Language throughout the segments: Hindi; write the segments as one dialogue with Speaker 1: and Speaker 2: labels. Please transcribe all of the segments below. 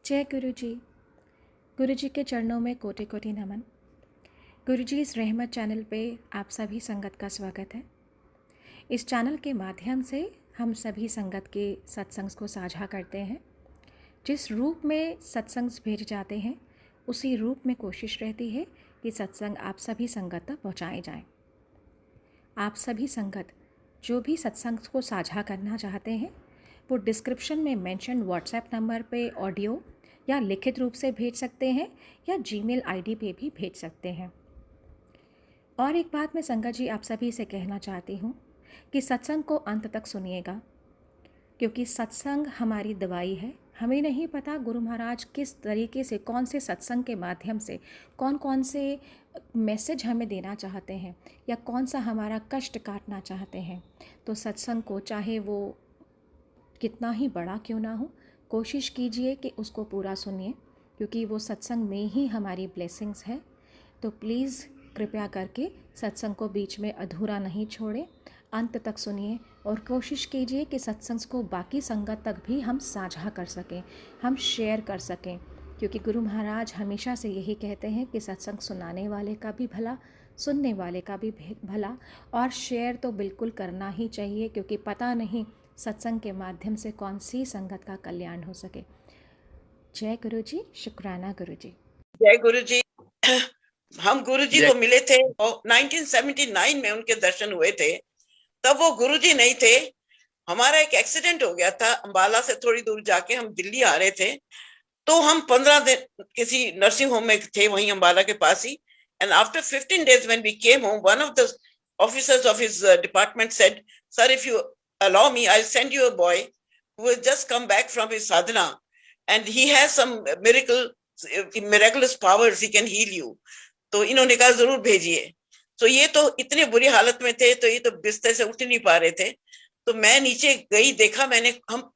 Speaker 1: जय गुरु जी। गुरु जी के चरणों में कोटि कोटि नमन। गुरु जी इस रहमत चैनल पे आप सभी संगत का स्वागत है। इस चैनल के माध्यम से हम सभी संगत के सत्संग को साझा करते हैं। जिस रूप में सत्संग भेज जाते हैं उसी रूप में कोशिश रहती है कि सत्संग आप सभी संगत तक पहुँचाए जाएँ। आप सभी संगत जो भी सत्संग को साझा करना चाहते हैं वो डिस्क्रिप्शन में मेंशन व्हाट्सएप नंबर पे ऑडियो या लिखित रूप से भेज सकते हैं या जीमेल आईडी पे भी भेज सकते हैं। और एक बात मैं संगत जी आप सभी से कहना चाहती हूँ कि सत्संग को अंत तक सुनिएगा, क्योंकि सत्संग हमारी दवाई है। हमें नहीं पता गुरु महाराज किस तरीके से, कौन से सत्संग के माध्यम से कौन कौन से मैसेज हमें देना चाहते हैं या कौन सा हमारा कष्ट काटना चाहते हैं। तो सत्संग को चाहे वो कितना ही बड़ा क्यों ना हो, कोशिश कीजिए कि उसको पूरा सुनिए, क्योंकि वो सत्संग में ही हमारी ब्लेसिंग्स है। तो प्लीज़ कृपया करके सत्संग को बीच में अधूरा नहीं छोड़ें, अंत तक सुनिए और कोशिश कीजिए कि सत्संग को बाकी संगत तक भी हम साझा कर सकें, हम शेयर कर सकें, क्योंकि गुरु महाराज हमेशा से यही कहते हैं कि सत्संग सुनाने वाले का भी भला, सुनने वाले का भी भला, और शेयर तो बिल्कुल करना ही चाहिए, क्योंकि पता नहीं सत्संग के माध्यम से कौन सी संगत का कल्याण हो सके। जय गुरु जी, शुक्राना गुरु जी।
Speaker 2: जय गुरु जी। हम गुरु जी को मिले थे 1979 में, उनके दर्शन हुए थे। तब वो गुरु जी नहीं थे। हमारा एक एक्सीडेंट हो गया था, अंबाला से थोड़ी दूर जाके हम दिल्ली आ रहे थे। तो हम 15 दिन किसी नर्सिंग होम में थे, वहीं अंबाला के पास ही। And after 15 days when we came home, one of the officers of his department said, "Sir, if you allow me, I'll send you a boy who has just come back from his sadhana and he has some miraculous powers, he can heal you." तो इन्होंने कहा जरूर भेजिए। तो ये तो इतने बुरी हालत में थे, तो ये तो बिस्तर से उठ नहीं पा रहे थे। तो मैं नीचे गई, देखा मैंने, हम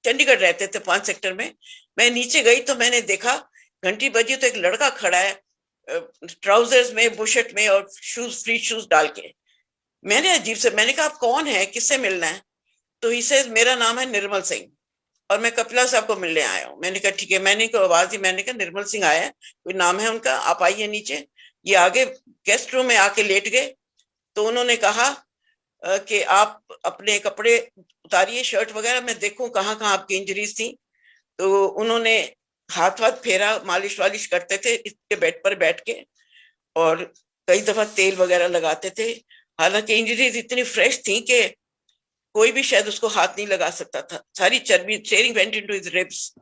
Speaker 2: चंडीगढ़ रहते थे 5 सेक्टर में। मैं नीचे गई तो मैंने देखा, घंटी बजी तो एक लड़का खड़ा है ट्राउजर्स में, बुशर्ट में और शूज, फ्री शूज डाल के। मैंने अजीब से, मैंने कहा आप कौन है, किससे मिलना है? तो ही से मेरा नाम है निर्मल सिंह और मैं कपिला साहब को मिलने आया हूँ। मैंने कहा ठीक है। मैंने को आवाज दी, मैंने कहा निर्मल सिंह आया है, कोई नाम है उनका, आप आइए नीचे। ये आगे गेस्ट रूम में आके लेट गए। तो उन्होंने कहा कि आप अपने कपड़े उतारिए, शर्ट वगैरह, मैं देखूं कहाँ कहाँ आपकी इंजरीज थी। तो उन्होंने हाथ वाथ फेरा, मालिश वालिश करते थे इसके बेड पर बैठ के, और कई दफा तेल वगैरह लगाते थे। हालांकि इंजरीज इतनी फ्रेश थी कि कोई भी शायद उसको हाथ नहीं लगा सकता था। सारी चर्बी, sharing went into his ribs.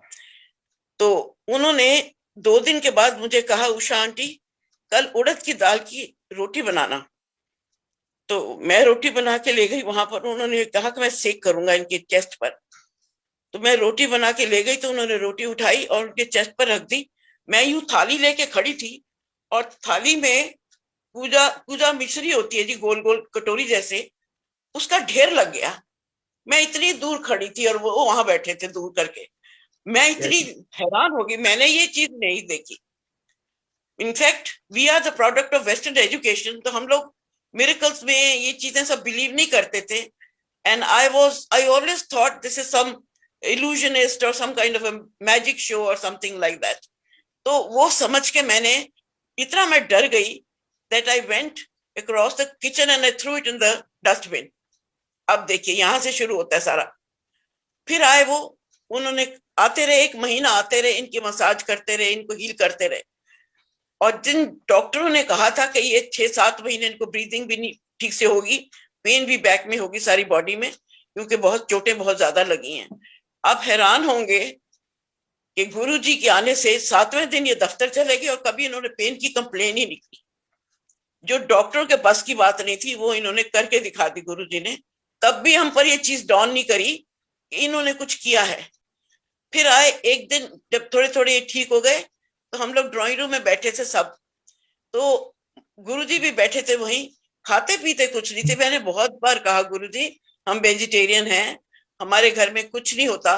Speaker 2: तो उन्होंने 2 दिन के बाद मुझे कहा, उषा आंटी कल उड़द की दाल की रोटी बनाना। तो मैं रोटी बना के ले गई वहां पर। उन्होंने कहा कि मैं सेक करूंगा इनके चेस्ट पर। तो मैं रोटी बना के ले गई, तो उन्होंने रोटी उठाई और उनके चेस्ट पर रख दी। मैं यूं थाली लेके खड़ी थी और थाली में पूजा पूजा मिश्री होती है जी, गोल गोल कटोरी जैसे, उसका ढेर लग गया। मैं इतनी दूर खड़ी थी और वो वहां बैठे थे दूर करके। मैं इतनी हैरान हो गई, मैंने ये चीज नहीं देखी। In fact we are the product of western education, तो हम लोग मिरेकल्स में ये चीजें सब बिलीव नहीं करते थे। And I always thought this is some illusionist or some kind of a magic show or something like that. तो वो समझ के मैंने, इतना मैं डर गई that I went across the kitchen and I threw it in the dustbin. अब देखिए यहाँ से शुरू होता है सारा। फिर आए वो, उन्होंने आते रहे, 1 महीना आते रहे, इनकी मसाज करते रहे, इनको हील करते रहे। और जिन डॉक्टरों ने कहा था कि ये 6-7 महीने इनको ब्रीदिंग भी नहीं ठीक से होगी, पेन भी बैक में होगी सारी बॉडी में, क्योंकि बहुत चोटें बहुत ज्यादा लगी हैं। आप हैरान होंगे कि गुरु जी के आने से 7वें दिन ये दफ्तर चले गए और कभी इन्होंने पेन की कंप्लेन ही निकली। जो डॉक्टरों के बस की बात नहीं थी वो इन्होंने करके दिखा दी गुरु जी ने। तब भी हम पर ये चीज डॉन नहीं करी कि इन्होंने कुछ किया है। फिर आए एक दिन, जब थोड़े थोड़े ठीक हो गए, तो हम लोग ड्राइंग रूम में बैठे थे सब। तो गुरु जी भी बैठे थे वहीं, खाते पीते कुछ नहीं थे। मैंने बहुत बार कहा, गुरु जी हम वेजिटेरियन हैं, हमारे घर में कुछ नहीं होता,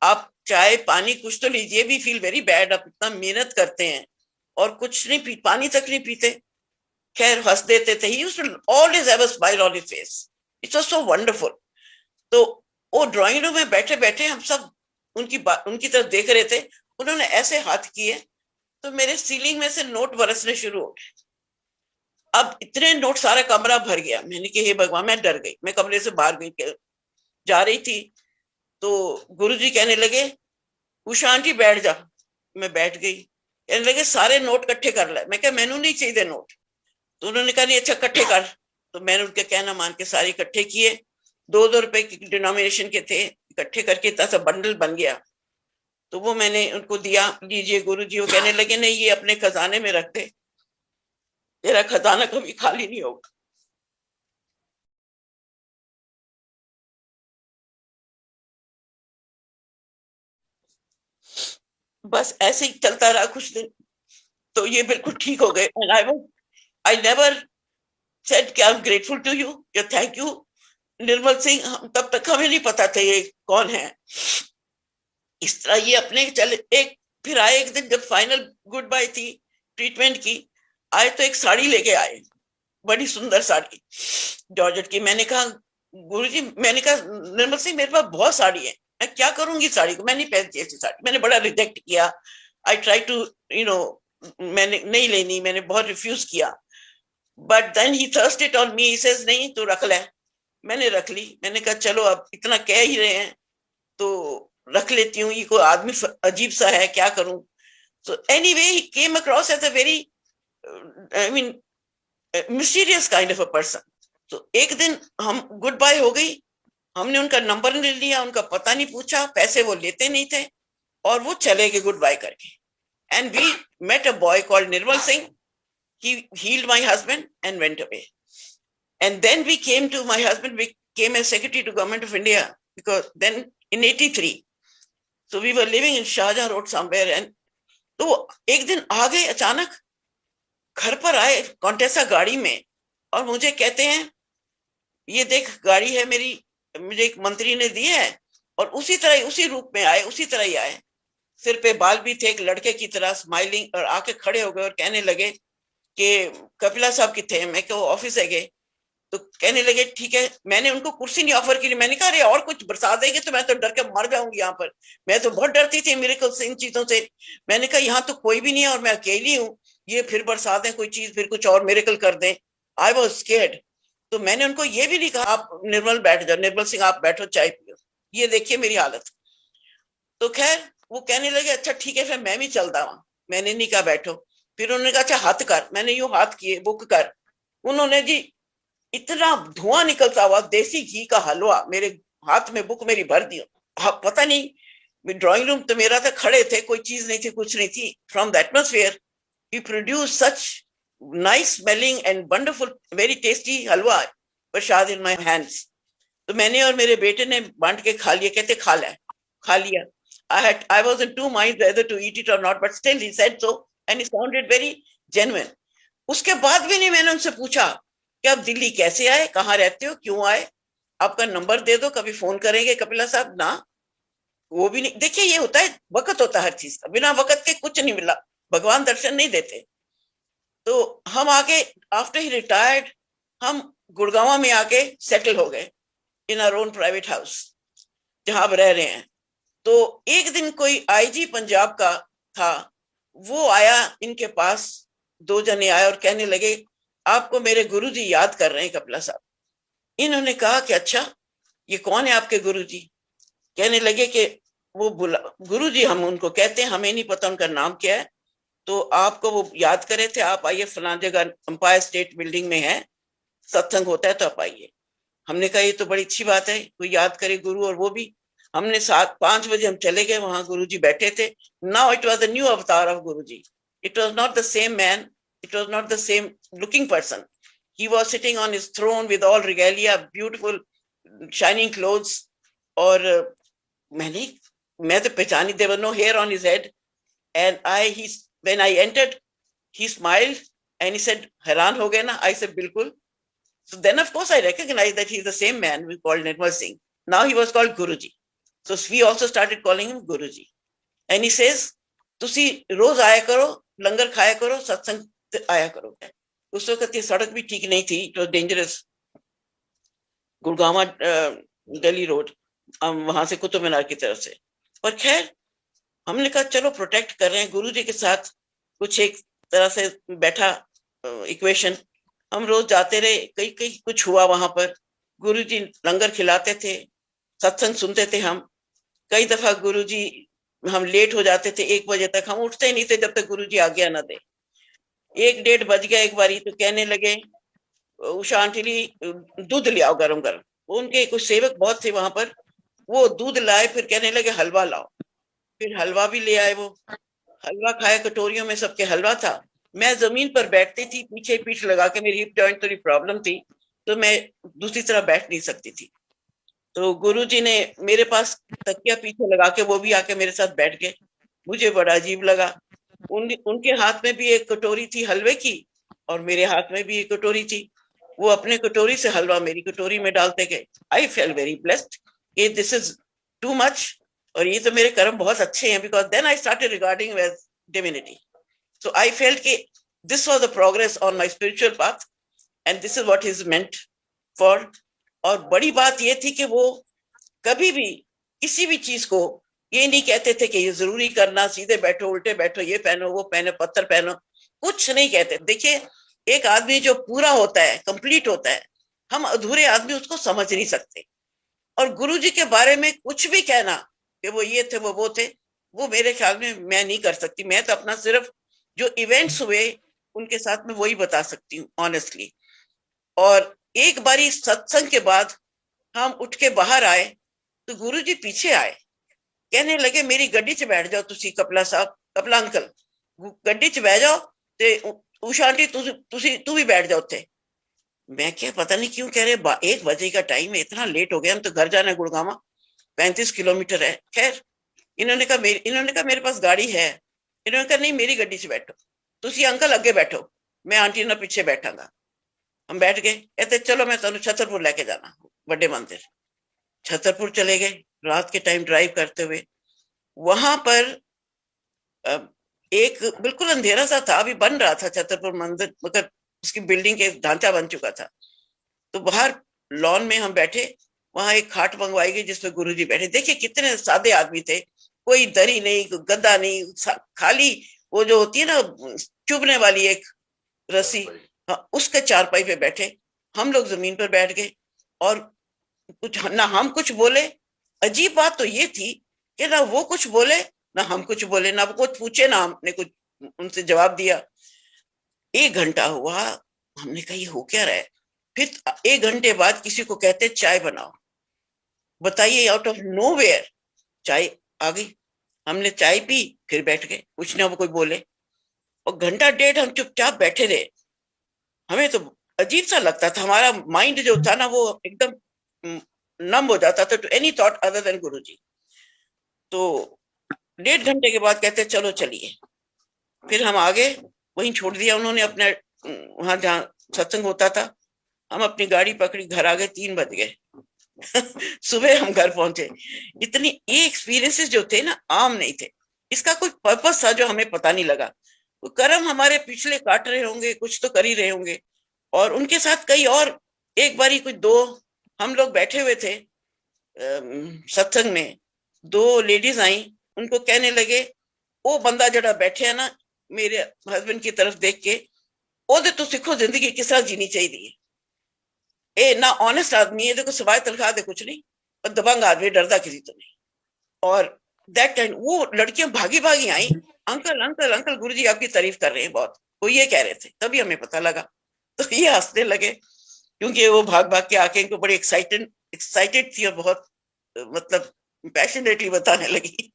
Speaker 2: आप चाय पानी कुछ तो लीजिए। वी फील वेरी बैड, आप इतना मेहनत करते हैं और कुछ नहीं पी, पानी तक नहीं पीते। खैर हंस देते थे। He used to always have a smile on his face. It was so wonderful. तो वो ड्राइंग रूम में बैठे बैठे हम सब उनकी तरफ देख रहे थे उन्होंने ऐसे हाथ किए तो मेरे सीलिंग में से नोट बरसने शुरू हो गए। अब इतने नोट, सारा कमरा भर गया। मैंने कहा हे भगवान, मैं डर गई। मैं कमरे से बाहर गई, जा रही थी तो गुरुजी कहने लगे उषा आंटी बैठ जा। मैं बैठ गई। कहने लगे सारे नोट इकट्ठे कर ले। मैं कहा मैनू नहीं चाहिए नोट। तो उन्होंने कहा नहीं, अच्छा इकट्ठे कर। तो मैंने उनका कहना मान के सारे इकट्ठे किए। 2-2 रुपए की डिनोमिनेशन के थे, इकट्ठे करके इतना सा बंडल बन गया। तो वो मैंने उनको दिया, लीजिए गुरुजी। वो कहने लगे नहीं, ये अपने खजाने में रख दे, तेरा खजाना कभी खाली नहीं होगा। बस ऐसे ही चलता रहा कुछ दिन, तो ये बिल्कुल ठीक हो गए। एंड आई नेवर सेड कि I am grateful to you या थैंक यू। निर्मल सिंह, तब तक हमें नहीं पता था ये कौन है। इस तरह ये अपने चले। एक फिर आए एक दिन, जब फाइनल गुड बाय थी ट्रीटमेंट की, आए तो एक साड़ी लेके आए, बड़ी सुंदर साड़ी जॉर्जेट की। मैंने कहा गुरुजी, मैंने कहा निर्मल सिंह मेरे पास बहुत साड़ी है, मैं क्या करूंगी साड़ी को, मैं नहीं पहनती ऐसी साड़ी। मैंने बड़ा रिजेक्ट किया। आई ट्राई टू मैंने नहीं लेनी, मैंने बहुत रिफ्यूज किया। But then he thrust it on me, says नहीं तो रख ले। मैंने रख ली। मैंने कहा चलो अब इतना कह ही रहे हैं तो रख लेती हूँ, ये कोई आदमी अजीब सा है, क्या करूं। So anyway he came across as a very, I mean, mysterious kind of a person. तो एक दिन हम गुड बाय हो गई। हमने उनका नंबर नहीं लिया, उनका पता नहीं पूछा, पैसे वो लेते नहीं थे, और वो चले गए गुड बाय करके। And we met a boy called Nirmal Singh. He healed my husband and went away. And then we came to my husband, we came as secretary to Government of India, because then in 83, so we were living in Shahjahan Road somewhere, and तो एक दिन आ गए अचानक, घर पर आए कॉन्टेसा गाड़ी में, और मुझे कहते हैं ये देख गाड़ी है मेरी, मुझे एक मंत्री ने दी है। और उसी तरह, उसी रूप में आए, उसी तरह ही आए, सिर पे बाल भी थे एक लड़के की तरह, स्माइलिंग, और आके खड़े हो गए और कहने लगे कि कपिला साहब कितने। मैं क्यों ऑफिस है गए। तो कहने लगे ठीक है। मैंने उनको कुर्सी नहीं ऑफर की। मैंने कहा अरे और कुछ बरसा देंगे तो मैं तो डर के मर जाऊंगी यहाँ पर। मैं तो बहुत डरती थी मिरेकल से, इन चीजों से। मैंने कहा यहाँ तो कोई भी नहीं है और मैं अकेली हूँ, ये फिर बरसा दें कोई चीज, फिर कुछ और मिरेकल कर दें। I was scared. तो मैंने उनको ये भी नहीं कहा आप निर्मल बैठ जाओ, निर्मल सिंह आप बैठो चाय पियो, ये देखिए मेरी हालत। तो खैर वो कहने लगे अच्छा ठीक है, फिर मैं भी चलता हूँ। मैंने नहीं कहा बैठो। फिर उन्होंने कहा अच्छा हाथ कर। मैंने यूं हाथ किए, बुक कर। उन्होंने जी इतना धुआं निकलता हुआ देसी घी का हलवा मेरे हाथ में बुक मेरी भर दी। पता नहीं, ड्राइंग रूम तो मेरा था, खड़े थे, कोई चीज नहीं थी, कुछ नहीं थी। From the atmosphere he produce such nice smelling and wonderful very tasty halwa Prasad in my hands. तो मैंने और मेरे बेटे ने बांट के खा लिया। कहते खा ले, खा लिया। I was in two minds whether to eat it or not, but still he said so, and he sounded very genuine. उसके बाद भी नहीं मैंने उनसे पूछा कि आप दिल्ली कैसे आए, कहाँ रहते हो, क्यों आए, आपका नंबर दे दो, कभी फोन करेंगे कपिला साहब ना। वो भी नहीं। देखिए ये होता है, वक्त होता है हर चीज का, बिना वक्त के कुछ नहीं मिला, भगवान दर्शन नहीं देते। तो हम आके आफ्टर ही रिटायर्ड हम गुड़गांव में आके सेटल हो गए in our own private house, जहां अब रह रहे हैं। तो एक दिन कोई आईजी पंजाब का था, वो आया इनके पास, 2 जने आए और कहने लगे आपको मेरे गुरुजी याद कर रहे हैं कपिला साहब। इन्होंने कहा कि अच्छा ये कौन है आपके गुरुजी। कहने लगे कि वो बुला गुरुजी, हम उनको कहते हैं, हमें नहीं पता उनका नाम क्या है, तो आपको वो याद करे थे, आप आइए फलां जगह अंपायर स्टेट बिल्डिंग में है, सत्संग होता है तो आप आइए। हमने कहा ये तो बड़ी अच्छी बात है, कोई याद करे गुरु। और वो भी हमने 7-5 बजे हम चले गए, वहां गुरुजी बैठे थे। Now it was the new avatar of Guruji. It was not the same man, it was not the same looking person. He was sitting on his throne with all regalia, beautiful shining clothes. और मैं तो पहचानी, there was no hair on his head. And when I entered he smiled and he said, हैरान हो गए ना। आई सेड बिल्कुल। So then, of course, I recognized that he's the same man we called Nirmal Singh. Now he was called Guruji. So we also started calling him Guruji. And he says, तुसी रोज आया करो, लंगर खाया करो, सत्संग आया करो। उस वक्त ये सड़क भी ठीक नहीं थी, it was dangerous. Gurgaon Delhi road, वहां से कुतुब मीनार की तरफ से। पर खैर हमने कहा चलो प्रोटेक्ट कर रहे हैं गुरुजी के साथ, कुछ एक तरह से बैठा इक्वेशन। हम रोज जाते रहे, कई कई कुछ हुआ वहां पर। गुरुजी लंगर खिलाते थे, सत्संग सुनते थे हम। कई दफा गुरुजी, हम लेट हो जाते थे 1 बजे तक, हम उठते ही नहीं थे जब तक गुरुजी आज्ञा न दे। 1 डेढ़ बज गया एक बारी तो कहने लगे, उषा आंटी दूध ले आओ गरम गरम। उनके कुछ सेवक बहुत थे वहां पर, वो दूध लाए, फिर कहने लगे हलवा लाओ। फिर हलवा भी ले आए। वो हलवा खाया, कटोरियों में सबके हलवा था। मैं जमीन पर बैठती थी, पीछे पीठ लगा के, मेरी हिप जॉइंट थोड़ी प्रॉब्लम थी तो मैं दूसरी तरफ बैठ नहीं सकती थी। तो गुरुजी ने मेरे पास तकिया पीछे लगा के वो भी आके मेरे साथ बैठ गए। मुझे बड़ा अजीब लगा। उनके हाथ में भी एक कटोरी थी हलवे की और मेरे हाथ में भी एक कटोरी थी। वो अपने कटोरी से हलवा मेरी कटोरी में डालते गए। आई फेल वेरी ब्लेस्ड, ये दिस इज टू मच, और ये तो मेरे कर्म बहुत अच्छे हैं, because then I started regarding with divinity. So I felt कि this was the progress on my spiritual path and this is what is meant for. और बड़ी बात ये थी कि वो कभी भी किसी भी चीज को ये नहीं कहते थे कि ये जरूरी करना, सीधे बैठो उल्टे बैठो, ये पहनो वो पहनो पत्थर पहनो, कुछ नहीं कहते। देखिए, एक आदमी जो पूरा होता है, कंप्लीट होता है, हम अधूरे आदमी उसको समझ नहीं सकते। और गुरुजी के बारे में कुछ भी कहना कि वो ये थे वो थे, वो मेरे ख्याल में मैं नहीं कर सकती। मैं तो अपना सिर्फ जो इवेंट्स हुए उनके साथ में वही बता सकती हूँ ऑनेस्टली। और एक बारी सत्संग के बाद हम उठ के बाहर आए तो गुरुजी पीछे आए, कहने लगे मेरी गड्डी च बैठ जाओ तुसी कपला साहब, कपला अंकल गड्डी च बैठ जाओ ते उषा आंटी तू भी बैठ जाओ थे। मैं क्या, पता नहीं क्यों कह रहे, 1 बजे का टाइम है, इतना लेट हो गया, हम तो घर जाना है, गुड़गामा 35 किलोमीटर है। खैर, इन्होंने कहा मेरे पास गाड़ी है। इन्होंने कहा नहीं मेरी गड्डी से बैठो, तुसी अंकल अगे बैठो, मैं आंटी ना पीछे बैठांगा। हम बैठ गए, कहते चलो मैं तुहानू छतरपुर लेके जाना, बड़े मंदिर। छतरपुर चले गए रात के टाइम ड्राइव करते हुए। वहां पर एक बिल्कुल अंधेरा सा था, अभी बन रहा था छतरपुर मंदिर, मगर उसकी बिल्डिंग के ढांचा बन चुका था। तो बाहर लॉन में हम बैठे, वहां एक खाट मंगवाई गई जिसमें गुरुजी बैठे। देखिए कितने सादे आदमी थे, कोई दरी नहीं, कोई गद्दा नहीं, खाली वो जो होती है ना चुभने वाली एक रस्सी, हाँ, उसके चारपाई पे बैठे। हम लोग जमीन पर बैठ गए और कुछ ना हम कुछ बोले। अजीब बात तो ये थी कि ना वो कुछ बोले ना हम कुछ बोले, ना वो कुछ पूछे ना हमने कुछ उनसे जवाब दिया। 1 घंटा हुआ, हमने कहा ये हो क्या रहा है। फिर 1 घंटे बाद किसी को कहते चाय बनाओ, बताइए आउट ऑफ नोवेयर चाय आ गई। हमने चाय पी, फिर बैठ गए, कुछ ना वो कोई बोले। और 1 घंटा 1.5 हम चुपचाप बैठे रहे। हमें तो अजीब सा लगता था, हमारा माइंड जो था ना वो एकदम नम हो जाता था to any thought other than Guruji. तो 1.5 घंटे के बाद कहते चलो चलिए। फिर हम आगे, वहीं छोड़ दिया उन्होंने अपने वहां जहाँ सत्संग होता था। हम अपनी गाड़ी पकड़ी, घर आ गए, 3 बज गए। सुबह हम घर पहुंचे। इतनी ये एक्सपीरियंसेस जो थे ना आम नहीं थे, इसका कोई पर्पस था जो हमें पता नहीं लगा। तो कर्म हमारे पिछले काट रहे होंगे, कुछ तो कर ही रहे होंगे। और उनके साथ कई और, एक बारी कुछ 2 हम लोग बैठे हुए थे सत्संग में, 2 लेडीज आई, उनको कहने लगे वो बंदा जड़ा बैठे है ना मेरे हस्बैंड की तरफ देख के, ओदे तो सीखो जिंदगी किस तरह जीनी चाहिए। ए ना ऑनेस्ट आदमी है, देखो सिवाय तनख्वाह दे कुछ नहीं, और दबंग आदमी, डरता किसी तो नहीं। और दैट टाइम वो लड़कियां भागी भागी आई, अंकल अंकल अंकल गुरुजी आपकी तारीफ कर रहे हैं बहुत, वो ये कह रहे थे। तभी हमें पता लगा। तो ये हंसने लगे क्योंकि वो भाग भाग के आके इनको बड़ी एक्साइटेड थी और बहुत मतलब पैशनेटली बताने लगी।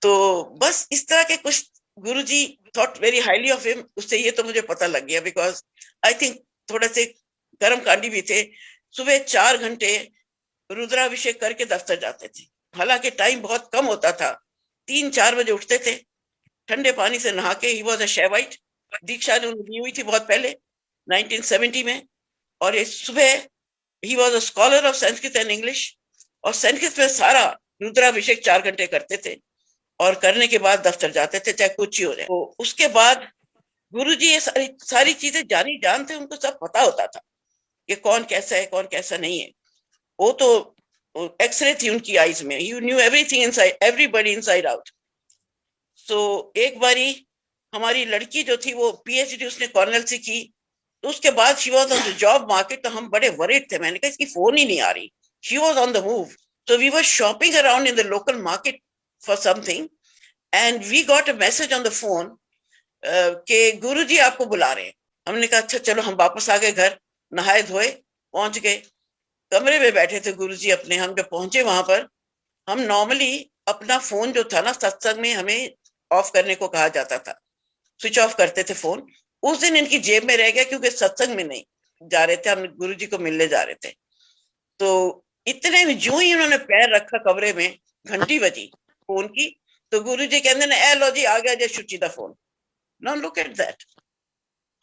Speaker 2: तो बस इस तरह के कुछ, Guruji thought very highly of him, उससे ये तो मुझे पता लग गया। बिकॉज आई थिंक थोड़े से कर्मकांडी भी थे। सुबह 4 घंटे रुद्राभिषेक करके दफ्तर जाते थे, हालांकि टाइम बहुत कम होता था। 3-4 बजे उठते थे, ठंडे पानी से नहा के। ही वॉज अ शेवाइट, दीक्षा ने दी हुई थी बहुत पहले 1970 में। और ये सुबह he was a scholar of Sanskrit and English, और संस्कृत में सारा रुद्राभिषेक 4 घंटे करते थे। और करने के बाद दफ्तर जाते थे, चाहे कुछ ही हो जाए। तो उसके बाद गुरुजी ये सारी चीजें जानी जानते, उनको सब पता होता था कि कौन कैसा है कौन कैसा नहीं है। वो तो एक्सरे थी उनकी आईज में, you knew everything inside, everybody inside out. So एक बारी हमारी लड़की जो थी वो पीएचडी उसने कॉर्नेल से की, तो उसके बाद she was on the job market, तो हम बड़े वरीड थे। मैंने कहा इसकी फोन ही नहीं आ रही, she was on the move. So we were shopping around in the local market for something, and we got a message on the phone कि गुरुजी आपको बुला रहे हैं। हमने कहा अच्छा चलो, हम वापस आ गए घर, नहाए धोए पहुंच गए, कमरे में बैठे थे गुरुजी अपने। हम जब पहुंचे वहां पर, हम नॉर्मली अपना फोन जो था ना, सत्संग में हमें ऑफ करने को कहा जाता था, स्विच ऑफ करते थे फोन। उस दिन इनकी जेब में रह गया, क्योंकि सत्संग में नहीं जा रहे थे, हम गुरुजी को मिलने जा रहे थे। तो इतने में जो ही उन्होंने पैर रखा कमरे में, घंटी बजी फोन की, तो गुरुजी कहते ना, ए लो जी आ गया जे शुचि दा phone. Now look at that,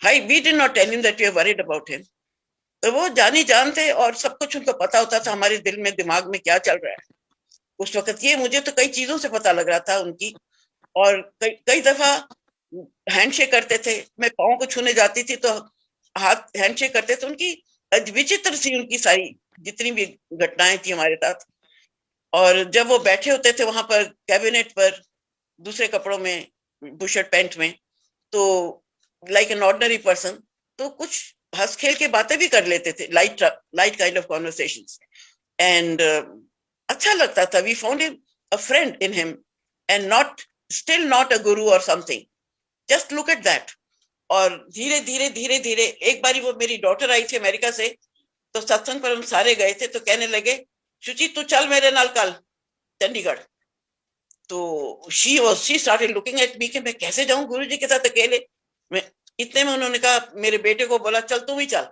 Speaker 2: how we did not tell him that we are worried about him. तो वो जानी जान थे और सब कुछ उनको पता होता था हमारे दिल में, दिमाग में क्या चल रहा है उस वक्त। ये मुझे तो कई चीजों से पता लग रहा था उनकी। और कई दफा हैंडशेक करते थे, मैं पाँव को छूने जाती थी तो हाथ हैंडशेक करते थे। उनकी विचित्र सी उनकी सारी जितनी भी घटनाएं थी हमारे साथ। और जब वो बैठे होते थे वहां पर कैबिनेट पर दूसरे कपड़ों में, बुशर्ट पैंट में, तो लाइक एन ऑर्डिनरी पर्सन, तो कुछ हंस खेल के बातें भी कर लेते थे, light light kind of conversations. And अच्छा लगता था। We found him a friend in him, and not still not a guru or something, just look at that. और धीरे धीरे धीरे धीरे एक बारी वो मेरी डॉटर आई थी अमेरिका से, तो सत्संग पर हम सारे गए थे, तो कहने लगे शुचि तू चल मेरे नाल कल चंडीगढ़। तो she started looking at me कि मैं कैसे जाऊं गुरुजी के साथ अकेले। मैं इतने में उन्होंने कहा, मेरे बेटे को बोला चल तू भी चल।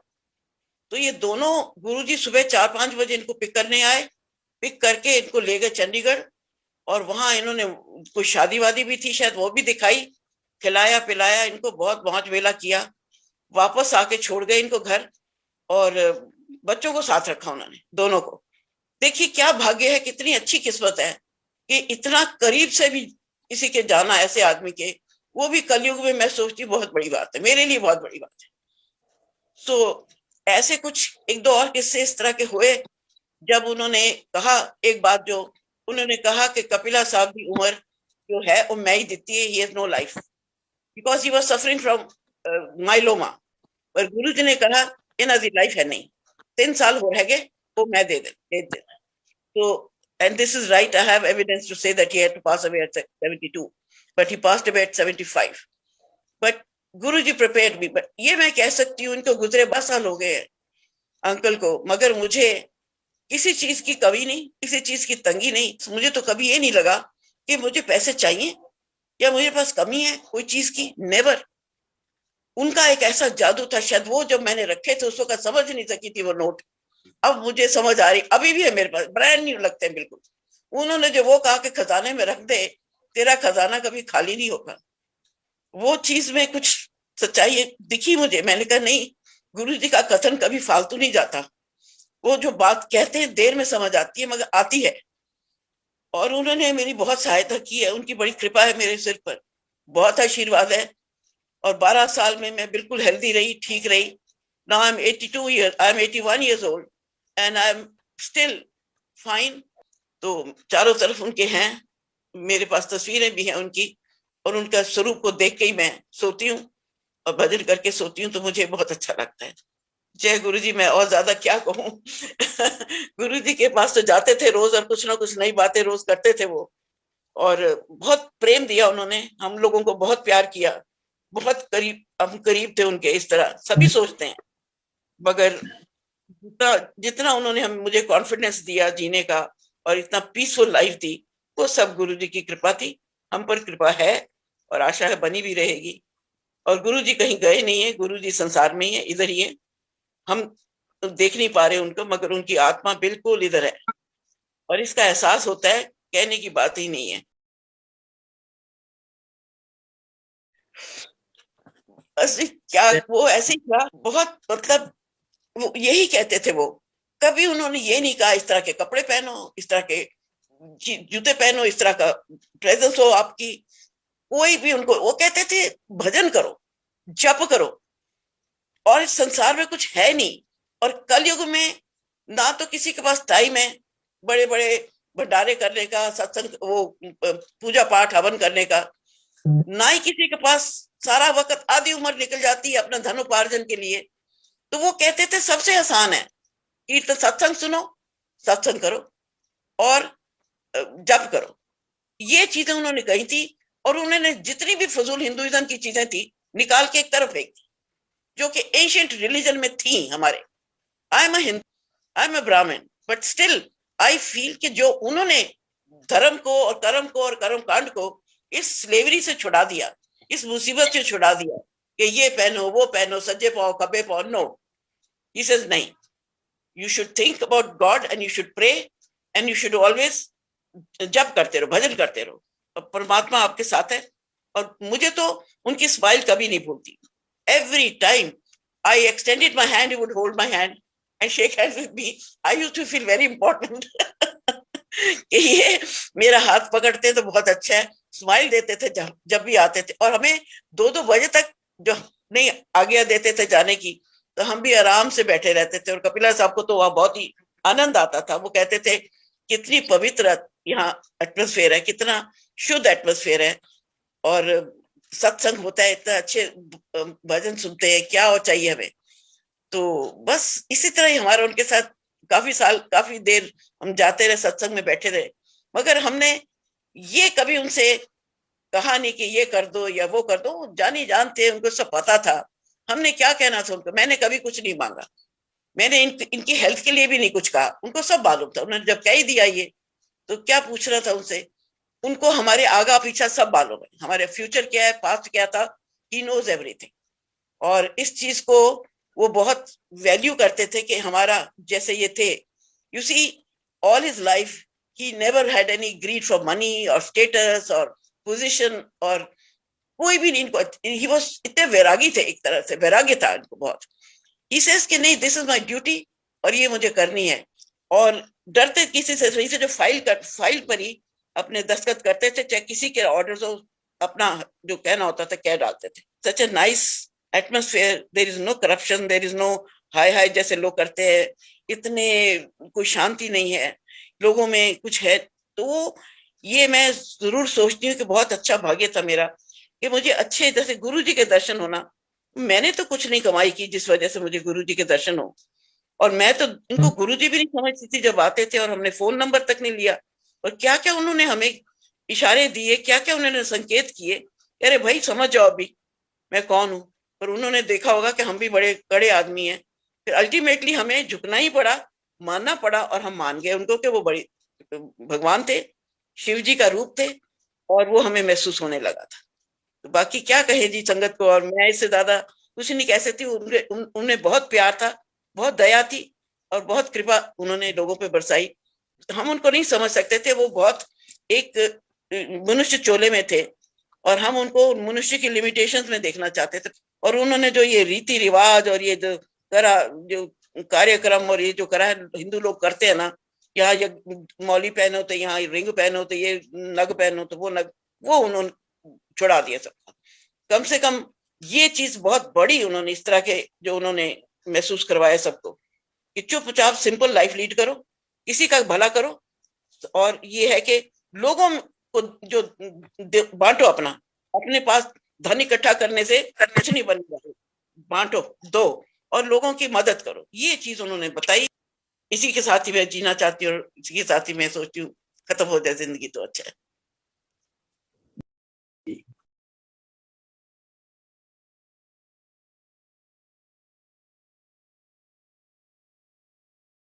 Speaker 2: तो ये दोनों गुरुजी सुबह 4-5 बजे इनको पिक करने आए, पिक करके इनको ले गए चंडीगढ़। और वहां इन्होंने कोई शादी वादी भी थी शायद, वो भी दिखाई, खिलाया पिलाया इनको, बहुत मौज मेला किया। वापस आके छोड़ गए इनको घर, और बच्चों को साथ रखा उन्होंने, दोनों को। देखिए क्या भाग्य है, कितनी अच्छी किस्मत है कि इतना करीब से भी किसी के जाना, ऐसे आदमी के, वो भी कलयुग में, मैं सोचती बहुत बड़ी बात है, मेरे लिए बहुत बड़ी बात है। तो ऐसे कुछ एक दो और किस्से इस तरह के हुए, जब उन्होंने कहा एक बात, जो उन्होंने कहा कि कपिला साहब की उम्र जो है वो मैं ही देती है, he has no life because he was suffering from myeloma. पर गुरु जी ने कहा इन्हों की लाइफ है नहीं, 3 साल हो रह गए, वो मैं दे दे। So, and this is right, I have evidence to say that he had to pass away at 72, but he passed away at 75. But Guruji prepared me. But ये मैं कह सकती हूँ, इनको गुजरे 12 साल हो गए अंकल को, मगर मुझे किसी चीज की कमी नहीं, किसी चीज की तंगी नहीं। मुझे तो कभी ये नहीं लगा कि मुझे पैसे चाहिए या मुझे पास कमी है कोई चीज की, नेवर। उनका एक ऐसा जादू था, शायद वो जब मैंने रखे थे उस वक्त समझ नहीं सकी थी वो नोट, अब मुझे समझ आ रही, अभी भी है मेरे पास, ब्रांड न्यू लगते हैं बिल्कुल। उन्होंने जो वो कहा कि खजाने में रख दे, तेरा खजाना कभी खाली नहीं होगा, वो चीज में कुछ सच्चाई दिखी मुझे। मैंने कहा नहीं, गुरु जी का कथन कभी फालतू नहीं जाता, वो जो बात कहते हैं देर में समझ आती है मगर आती है। और उन्होंने मेरी बहुत सहायता की है, उनकी बड़ी कृपा है मेरे सिर पर, बहुत आशीर्वाद है। और 12 साल में मैं बिल्कुल हेल्दी रही, ठीक रही। Now I'm 82 years, I'm 81 years old and I'm still fine. तो चारों तरफ उनके हैं, मेरे पास तस्वीरें भी हैं उनकी, और उनका स्वरूप को देख के ही मैं सोती हूँ और भजन करके सोती हूँ, तो मुझे बहुत अच्छा लगता है। जय गुरु जी, मैं और ज्यादा क्या कहूँ। गुरु जी के पास तो जाते थे रोज, और कुछ ना कुछ नई बातें रोज करते थे वो। और बहुत प्रेम दिया उन्होंने, हम लोगों को बहुत प्यार किया, बहुत करीब, हम करीब थे उनके, इस तरह सभी सोचते हैं। मगर जितना उन्होंने मुझे कॉन्फिडेंस दिया जीने का, और इतना पीसफुल लाइफ दी, वो सब गुरु जी की कृपा थी। हम पर कृपा है और आशा है बनी भी रहेगी। और गुरु जी कहीं गए नहीं है, गुरु जी संसार में ही है, इधर ही है। हम देख नहीं पा रहे उनको, मगर उनकी आत्मा बिल्कुल इधर है, और इसका एहसास होता है, कहने की बात ही नहीं है। क्या वो ऐसे क्या, बहुत मतलब वो यही कहते थे वो, कभी उन्होंने ये नहीं कहा इस तरह के कपड़े पहनो, इस तरह के जूते पहनो, इस तरह का प्रेजेंस हो आपकी, कोई भी उनको, वो कहते थे भजन करो, जप करो, और इस संसार में कुछ है नहीं। और कलयुग में ना तो किसी के पास टाइम है बड़े बड़े भंडारे करने का, सत्संग, वो पूजा पाठ हवन करने का, ना ही किसी के पास सारा वक्त, आधी उम्र निकल जाती है अपना धनोपार्जन के लिए। तो वो कहते थे सबसे आसान है कीर्तन, सत्संग सुनो, सत्संग करो और जप करो। ये चीजें उन्होंने कही थी। और उन्होंने जितनी भी फजूल हिंदुइज्म की चीजें थी निकाल के एक तरफ फेंक दी, जो कि एंशिएंट रिलीजन में थी हमारे। I am Hindu, I am ब्राह्मण, बट स्टिल आई फील कि जो उन्होंने धर्म को और कर्म कांड को इस स्लेवरी से छुड़ा दिया, इस मुसीबत से छुड़ा दिया कि ये पहनो वो पहनो, सज्जे पाओ खब्बे पाओ, नो, ही सेज नहीं, you should think about God and you should pray and you should always जप करते रहो, भजन करते रहो, और परमात्मा आपके साथ है। और मुझे तो उनकी स्माइल कभी नहीं भूलती। Every time I extended my hand, he would hold my hand and shake hands with me. I used to feel very important कि ये मेरा हाथ पकड़ते तो बहुत अच्छा है, स्माइल देते थे जब भी आते थे। और हमें 2-2 बजे तक जो नहीं आज्ञा देते थे जाने की, तो हम भी आराम से बैठे रहते थे। और कपिला साहब को तो वहां बहुत ही आनंद आता था। वो कहते थे कितनी पवित्र यहाँ एटमोस्फेयर है, कितना शुद्ध एटमोस्फेयर है, और सत्संग होता है, इतना अच्छे भजन सुनते हैं, क्या और चाहिए हमें। तो बस इसी तरह ही हमारा उनके साथ काफी साल, काफी देर हम जाते रहे, सत्संग में बैठे रहे। मगर हमने ये कभी उनसे कहा नहीं कि ये कर दो या वो कर दो। जानी जानते, उनको सब पता था हमने क्या कहना था उनको। मैंने कभी कुछ नहीं मांगा, मैंने इनकी हेल्थ के लिए भी नहीं कुछ कहा, उनको सब मालूम था। उन्होंने जब कह ही दिया ये, तो क्या पूछना था उनसे। उनको हमारे आगा पीछा सब मालूम है, हमारे फ्यूचर क्या है, पास्ट क्या था, ही नोज एवरीथिंग। और इस चीज को वो बहुत वैल्यू करते थे कि हमारा जैसे ये थे। You see, all his life he never had any greed for money or status or position, और कोई भी नहीं इनको। ही वाज इतने वैरागी थे, एक तरह से वैराग्य था इनको बहुत। ही सेज कि नहीं, दिस इज माय ड्यूटी और ये मुझे करनी है। और डरते किसी से नहीं, से जो फाइल पर ही अपने दस्तखत करते थे, चाहे किसी के ऑर्डर हो, अपना जो कहना होता था कह डालते थे। Such a nice atmosphere, there is no corruption, there is no हाय हाय जैसे लोग करते हैं, इतने कोई शांति नहीं है लोगों में, कुछ है। तो ये मैं जरूर सोचती हूँ कि बहुत अच्छा भाग्य था मेरा कि मुझे अच्छे जैसे गुरु जी के दर्शन होना। मैंने तो कुछ नहीं कमाई की जिस वजह से मुझे गुरु जी के दर्शन हो। और मैं तो इनको गुरु जी भी नहीं समझती थी जब आते थे, और हमने फोन नंबर तक नहीं लिया। और क्या क्या उन्होंने हमें इशारे दिए, क्या क्या उन्होंने संकेत किए, अरे भाई समझ जाओ अभी मैं कौन हूँ। पर उन्होंने देखा होगा कि हम भी बड़े कड़े आदमी हैं। फिर अल्टीमेटली हमें झुकना ही पड़ा, मानना पड़ा, और हम मान गए उनको कि वो बड़े भगवान थे, शिव जी का रूप थे, और वो हमें महसूस होने लगा था। तो बाकी क्या कहे जी संगत को, और मैं इससे ज्यादा कुछ नहीं कह सकती। उन्हें बहुत प्यार था, बहुत दया थी, और बहुत कृपा उन्होंने लोगों पे बरसाई। हम उनको नहीं समझ सकते थे, वो बहुत एक मनुष्य चोले में थे, और हम उनको मनुष्य की लिमिटेशंस में देखना चाहते थे। और उन्होंने जो ये रीति रिवाज और ये जो करा, जो कार्यक्रम और ये जो करा है, हिंदू लोग करते हैं ना, यहाँ ये मौली पहनो तो यहाँ रिंग पहनो, तो ये नग पहनो तो वो नग, वो उन्होंने छुड़ा दिया सबका। कम से कम ये चीज बहुत बड़ी उन्होंने इस तरह के जो उन्होंने महसूस करवाया सबको, कि चुपचाप सिंपल लाइफ लीड करो, किसी का भला करो। और ये है कि लोगों को जो बांटो, अपने पास धन इकट्ठा करने से कुछ नहीं बनेगा, बांटो, दो, और लोगों की मदद करो। ये चीज उन्होंने बताई। इसी के साथ ही मैं जीना चाहती हूँ, और इसी के साथ ही मैं सोचती हूँ खत्म हो जाए जिंदगी तो अच्छा है।